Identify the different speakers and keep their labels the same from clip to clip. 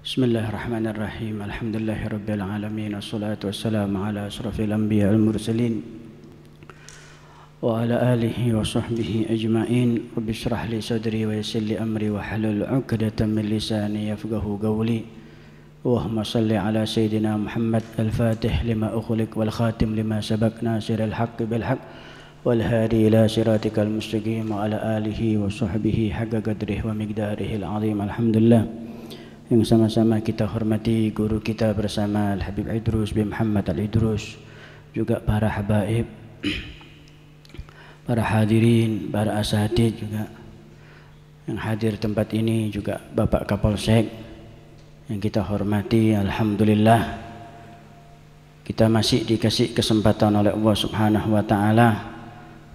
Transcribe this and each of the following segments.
Speaker 1: Bismillahirrahmanirrahim. Alhamdulillahirabbil alamin wassalatu wassalamu ala asrafil anbiya'il mursalin wa ala alihi wa sahbihi ajma'in. Rabbi shrah li sadri wa yassir li amri wa hlul 'uqdatam min lisani yafqahu qawli. Allahumma shalli ala sayidina Muhammad al-Fatih lima ukhliq wal khatim lima sabaq nasiril haqqi bil haqq wal hadi ila siratikal mustaqim wa ala alihi wa sahbihi haqqa qadrihi wa miqdarihil 'azim. Alhamdulillah yang sama-sama kita hormati guru kita bersama Al-Habib Idrus bin Muhammad Al-Idrus, juga para habaib, para hadirin, para asatidz juga yang hadir tempat ini, juga Bapak Kapolsek yang kita hormati. Alhamdulillah kita masih dikasih kesempatan oleh Allah Subhanahu wa taala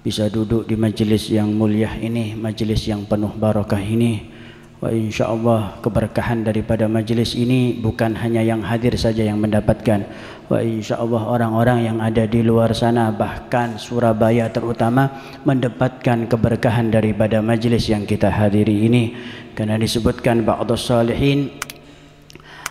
Speaker 1: bisa duduk di majelis yang mulia ini, majelis yang penuh barakah ini. Wa insyaallah keberkahan daripada majelis ini bukan hanya yang hadir saja yang mendapatkan. Wa insyaallah orang-orang yang ada di luar sana, bahkan Surabaya terutama, mendapatkan keberkahan daripada majelis yang kita hadiri ini. Karena disebutkan ba'dus salihin,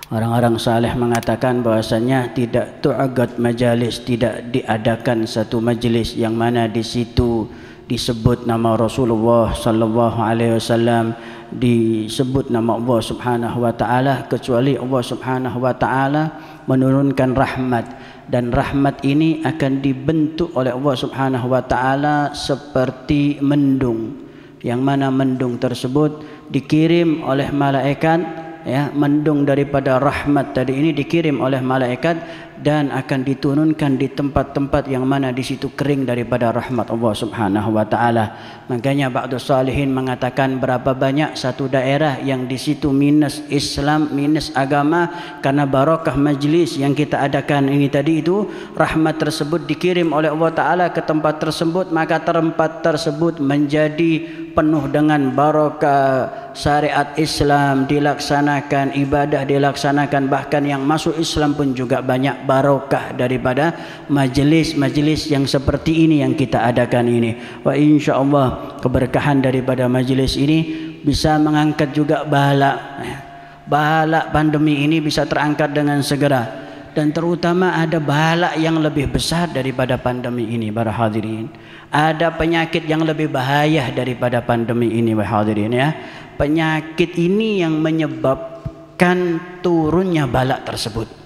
Speaker 1: orang-orang saleh mengatakan bahwasanya tidak tu'agad majalis, tidak diadakan satu majelis yang mana di situ disebut nama Rasulullah sallallahu alaihi wasallam, disebut nama Allah Subhanahu wa taala, kecuali Allah Subhanahu wa taala menurunkan rahmat, dan rahmat ini akan dibentuk oleh Allah Subhanahu wa taala seperti mendung, yang mana mendung tersebut dikirim oleh malaikat, ya, mendung daripada rahmat tadi ini dikirim oleh malaikat dan akan diturunkan di tempat-tempat yang mana di situ kering daripada rahmat Allah Subhanahu wa taala. Makanya ba'dus salihin mengatakan berapa banyak satu daerah yang di situ minus Islam, minus agama, karena barakah majlis yang kita adakan ini tadi itu, rahmat tersebut dikirim oleh Allah taala ke tempat tersebut, maka tempat tersebut menjadi penuh dengan barakah, syariat Islam dilaksanakan, ibadah dilaksanakan, bahkan yang masuk Islam pun juga banyak barokah daripada majelis-majelis yang seperti ini yang kita adakan ini. Wa insyaallah keberkahan daripada majelis ini bisa mengangkat juga bahala pandemi ini bisa terangkat dengan segera, dan terutama ada bahala yang lebih besar daripada pandemi ini para hadirin. Ada penyakit yang lebih bahaya daripada pandemi ini wahai hadirin, ya. Penyakit ini yang menyebabkan turunnya bala tersebut.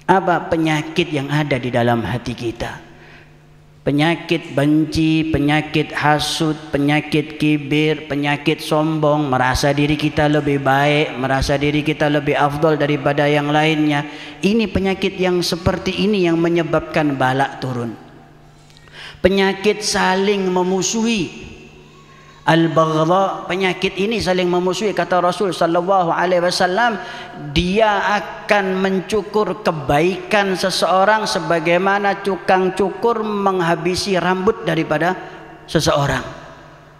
Speaker 1: Apa penyakit yang ada di dalam hati kita? Penyakit benci, penyakit hasud, penyakit kibir, penyakit sombong, merasa diri kita lebih baik, merasa diri kita lebih afdal daripada yang lainnya. Ini penyakit yang seperti ini yang menyebabkan bala turun. Penyakit saling memusuhi, al-baghdha, penyakit ini saling memusuhi, kata Rasul sallallahu alaihi wasallam, dia akan mencukur kebaikan seseorang sebagaimana tukang cukur menghabisi rambut daripada seseorang.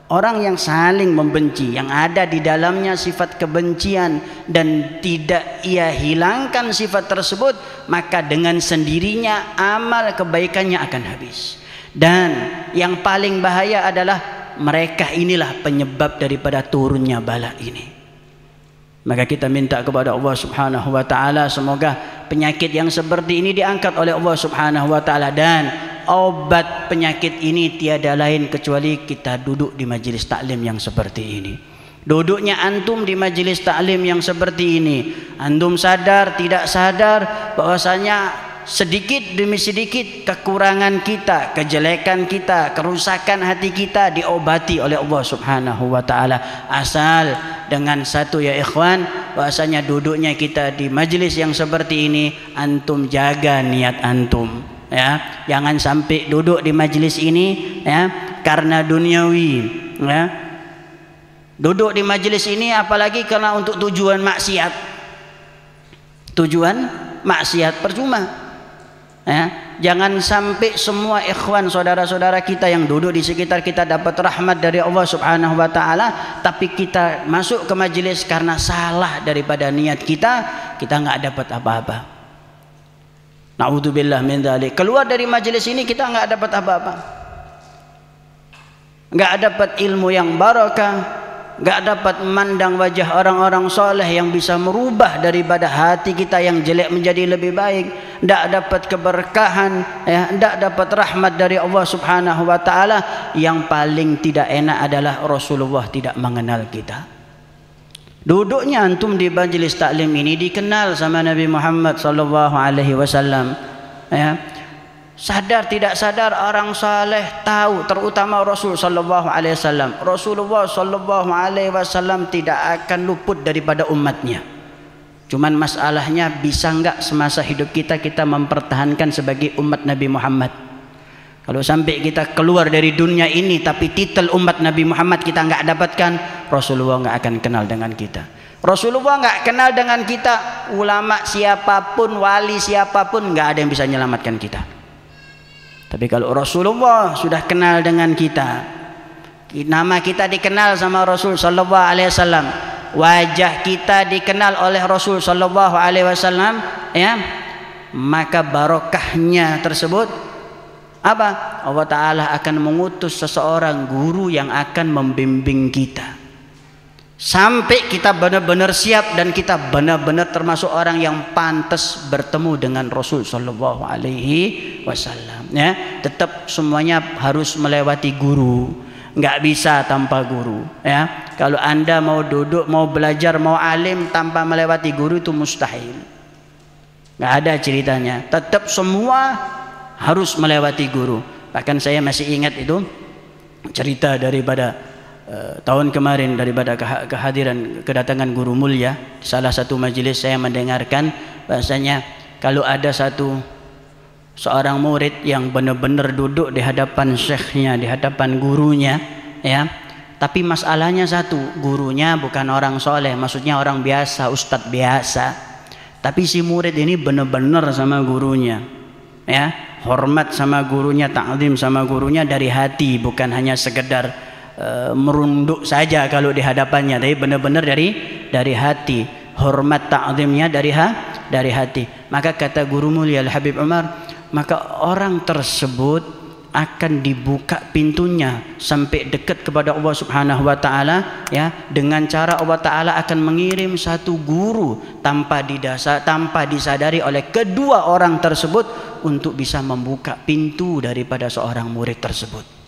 Speaker 1: Orang yang saling membenci, yang ada di dalamnya sifat kebencian dan tidak ia hilangkan sifat tersebut, maka dengan sendirinya amal kebaikannya akan habis. Dan yang paling bahaya adalah mereka inilah penyebab daripada turunnya bala ini. Maka kita minta kepada Allah Subhanahu wa taala semoga penyakit yang seperti ini diangkat oleh Allah Subhanahu wa taala, dan obat penyakit ini tiada lain kecuali kita duduk di majelis taklim yang seperti ini. Duduknya antum di majelis taklim yang seperti ini, antum sadar tidak sadar bahwasanya sedikit demi sedikit kekurangan kita, kejelekan kita, kerusakan hati kita diobati oleh Allah Subhanahu wa taala, asal dengan satu, ya ikhwan, bahasanya duduknya kita di majelis yang seperti ini antum jaga niat antum, ya. Jangan sampai duduk di majelis ini, ya, karena duniawi, ya. Duduk di majelis ini apalagi karena untuk tujuan maksiat. Tujuan maksiat percuma. Ya, jangan sampai semua ikhwan saudara-saudara kita yang duduk di sekitar kita dapat rahmat dari Allah Subhanahu wa taala, tapi kita masuk ke majelis karena salah daripada niat kita nggak dapat apa-apa. Na'udzubillah min dzalik. Keluar dari majelis ini kita nggak dapat apa-apa. Nggak dapat ilmu yang barakah, nggak dapat memandang wajah orang-orang soleh yang bisa merubah daripada hati kita yang jelek menjadi lebih baik, nggak dapat keberkahan, ya, nggak dapat rahmat dari Allah Subhanahu wa taala. Yang paling tidak enak adalah Rasulullah tidak mengenal kita. Duduknya antum di majelis taklim ini dikenal sama Nabi Muhammad sallallahu alaihi wasallam, ya. Sadar tidak sadar orang saleh tahu, terutama Rasul sallallahu alaihi wasallam. Rasulullah sallallahu alaihi wasallam tidak akan luput daripada umatnya. Cuman masalahnya bisa enggak semasa hidup kita mempertahankan sebagai umat Nabi Muhammad. Kalau sampai kita keluar dari dunia ini tapi titel umat Nabi Muhammad kita enggak dapatkan, Rasulullah enggak akan kenal dengan kita. Rasulullah enggak kenal dengan kita, ulama siapapun, wali siapapun enggak ada yang bisa menyelamatkan kita. Tapi kalau Rasulullah sudah kenal dengan kita, nama kita dikenal sama Rasul sallallahu alaihi wasallam, wajah kita dikenal oleh Rasul sallallahu alaihi wasallam, ya, maka barokahnya tersebut apa? Allah Ta'ala akan mengutus seseorang guru yang akan membimbing kita sampai kita benar-benar siap dan kita benar-benar termasuk orang yang pantas bertemu dengan Rasul sallallahu alaihi wasallam, ya. Tetap semuanya harus melewati guru, nggak bisa tanpa guru, ya. Kalau Anda mau duduk, mau belajar, mau alim tanpa melewati guru itu mustahil, nggak ada ceritanya. Tetap semua harus melewati guru. Bahkan saya masih ingat itu cerita daripada tahun kemarin, daripada kedatangan guru mulia di salah satu majelis. Saya mendengarkan bahasanya kalau ada seorang murid yang benar-benar duduk di hadapan syekhnya, di hadapan gurunya, ya, tapi masalahnya satu, gurunya bukan orang soleh, maksudnya orang biasa, ustadz biasa, tapi si murid ini benar-benar sama gurunya, ya, hormat sama gurunya, ta'zim sama gurunya dari hati, bukan hanya sekedar merunduk saja kalau di hadapannya, tapi benar-benar dari hati, hormat ta'zimnya dari hati. Maka kata guru mulia Al-Habib Umar, maka orang tersebut akan dibuka pintunya sampai dekat kepada Allah Subhanahu wa taala, ya, dengan cara Allah Taala akan mengirim satu guru tanpa disadari oleh kedua orang tersebut untuk bisa membuka pintu daripada seorang murid tersebut.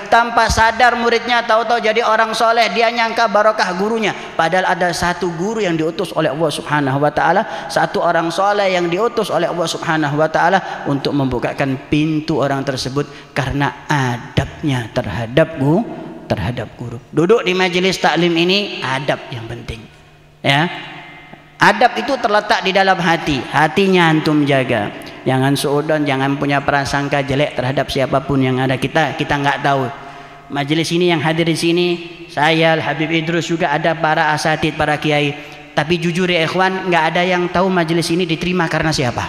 Speaker 1: Tanpa sadar muridnya tahu-tahu jadi orang soleh, dia nyangka barokah gurunya, padahal ada satu guru yang diutus oleh Allah Subhanahu wa taala, satu orang soleh yang diutus oleh Allah Subhanahu wa taala untuk membukakan pintu orang tersebut karena adabnya terhadap guru. Duduk di majelis taklim ini adab yang penting, ya. Adab itu terletak di dalam hati, hatinya antum jaga. Jangan suudzon, jangan punya prasangka jelek terhadap siapapun yang ada. Kita nggak tahu. Majelis ini yang hadir di sini, saya Al-Habib Idrus, juga ada para asatid, para kiai. Tapi jujur ya ikhwan, nggak ada yang tahu majelis ini diterima karena siapa.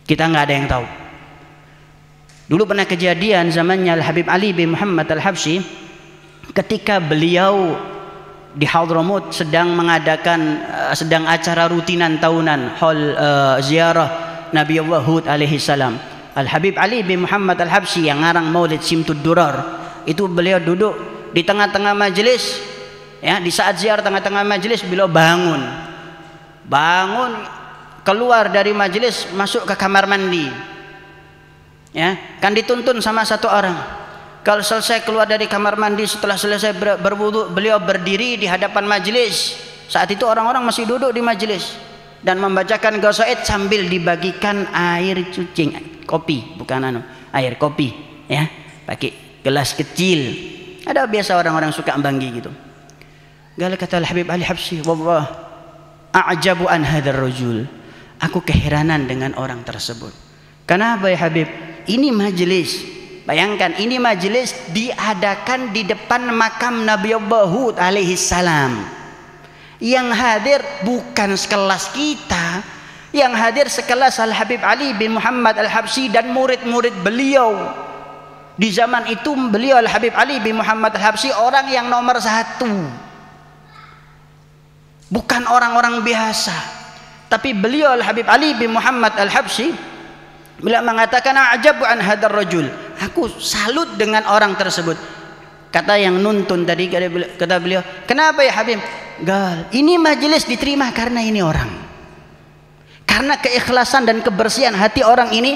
Speaker 1: Kita nggak ada yang tahu. Dulu pernah kejadian zamannya Al-Habib Ali bin Muhammad Al-Habsyi, ketika beliau di Hadramut sedang acara rutinan tahunan ziarah Nabi Allah Hud alaihi salam. Al-Habib Ali bin Muhammad Al-Habsyi yang ngarang Maulid Simtud Durar itu, beliau duduk di tengah-tengah majelis, ya, di saat ziarah tengah-tengah majelis beliau bangun keluar dari majelis, masuk ke kamar mandi, ya, kan dituntun sama satu orang. Kalau selesai keluar dari kamar mandi, setelah selesai berwudu, beliau berdiri di hadapan majelis. Saat itu orang-orang masih duduk di majelis dan membacakan ghasaid sambil dibagikan air cucing, kopi, bukan air kopi, ya, pakai gelas kecil. Ada biasa orang-orang suka banggi gitu. Gala kata Al-Habib Ali Habsyi, wallah a'jabu an hadzal rajul, aku keheranan dengan orang tersebut. Kenapa ya Habib? Ini majelis, bayangkan, ini majelis diadakan di depan makam Nabi Allah Hud alaihi salam. Yang hadir bukan sekelas kita, yang hadir sekelas Al-Habib Ali bin Muhammad Al-Habsyi dan murid-murid beliau. Di zaman itu beliau Al-Habib Ali bin Muhammad Al-Habsyi orang yang nomor 1, bukan orang-orang biasa. Tapi beliau Al-Habib Ali bin Muhammad Al-Habsyi beliau mengatakan, a'jabu an hadzal rajul, aku salut dengan orang tersebut. Kata yang nuntun tadi, kata beliau, kenapa ya Habib? Gal, ini majelis diterima karena ini orang. Karena keikhlasan dan kebersihan hati orang ini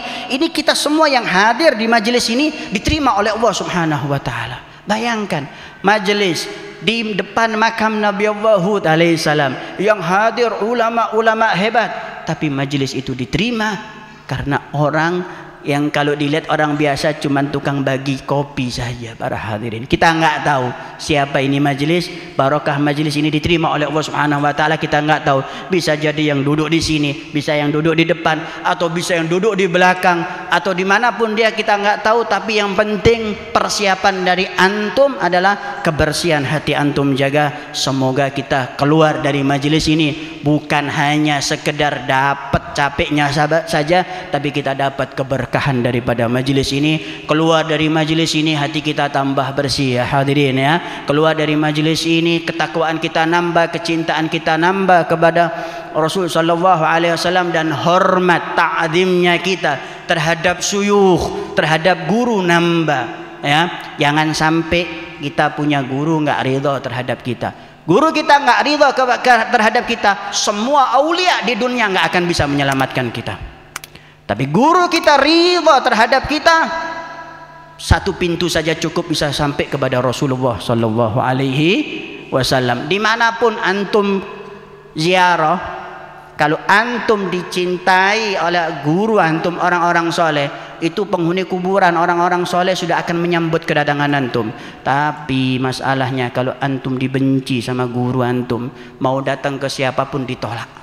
Speaker 1: kita semua yang hadir di majelis ini diterima oleh Allah Subhanahu wa taala. Bayangkan majelis di depan makam Nabi Hud alaihissalam yang hadir ulama-ulama hebat, tapi majelis itu diterima karena orang yang kalau dilihat orang biasa cuma tukang bagi kopi saja. Para hadirin, kita nggak tahu siapa ini majelis. Barokah majelis ini diterima oleh Allah Subhanahu wa taala, kita nggak tahu. Bisa jadi yang duduk di sini, bisa yang duduk di depan, atau bisa yang duduk di belakang, atau dimanapun dia, kita nggak tahu. Tapi yang penting persiapan dari antum adalah kebersihan hati antum jaga. Semoga kita keluar dari majelis ini bukan hanya sekedar dapat capeknya saja, tapi kita dapat keberkahan daripada majelis ini. Keluar dari majelis ini hati kita tambah bersih ya hadirin ya. Keluar dari majelis ini ketakwaan kita nambah, kecintaan kita nambah kepada Rasul sallallahu alaihi wasallam, dan hormat ta'zimnya kita terhadap syuyukh, terhadap guru nambah ya. Jangan sampai kita punya guru nggak ridha terhadap kita. Guru kita nggak ridha terhadap kita, semua aulia di dunia nggak akan bisa menyelamatkan kita. Tapi guru kita ridha terhadap kita, satu pintu saja cukup bisa sampai kepada Rasulullah sallallahu alaihi wasallam. Dimanapun antum ziarah, kalau antum dicintai oleh guru antum, orang-orang soleh, itu penghuni kuburan orang-orang soleh sudah akan menyambut kedatangan antum. Tapi masalahnya kalau antum dibenci sama guru antum, mau datang ke siapapun ditolak.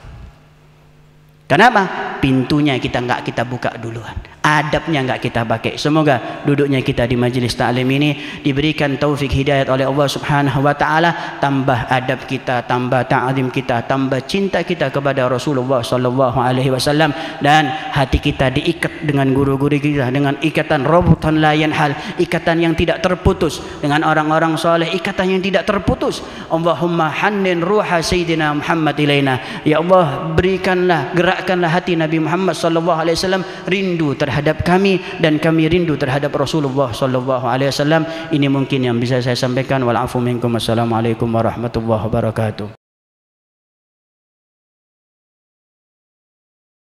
Speaker 1: Kenapa? Pintunya nggak kita buka duluan, adabnya nggak kita pakai. Semoga duduknya kita di majelis ta'lim ini diberikan taufik hidayat oleh Allah Subhanahu wa taala, tambah adab kita, tambah ta'zim kita, tambah cinta kita kepada Rasulullah sallallahu alaihi wasallam, dan hati kita diikat dengan guru-guru kita dengan ikatan rabutan la yanhal, ikatan yang tidak terputus dengan orang-orang soleh, ikatan yang tidak terputus. Allahumma hannin ruha sayyidina Muhammad ilaina. Ya Allah, berikanlah, gerakkanlah hati Nabi Muhammad sallallahu alaihi wasallam rindu terhadap kami, dan kami rindu terhadap Rasulullah sallallahu alaihi wasallam. Ini mungkin yang bisa saya sampaikan. Wal afu minkum. Assalamualaikum warahmatullahi wabarakatuh.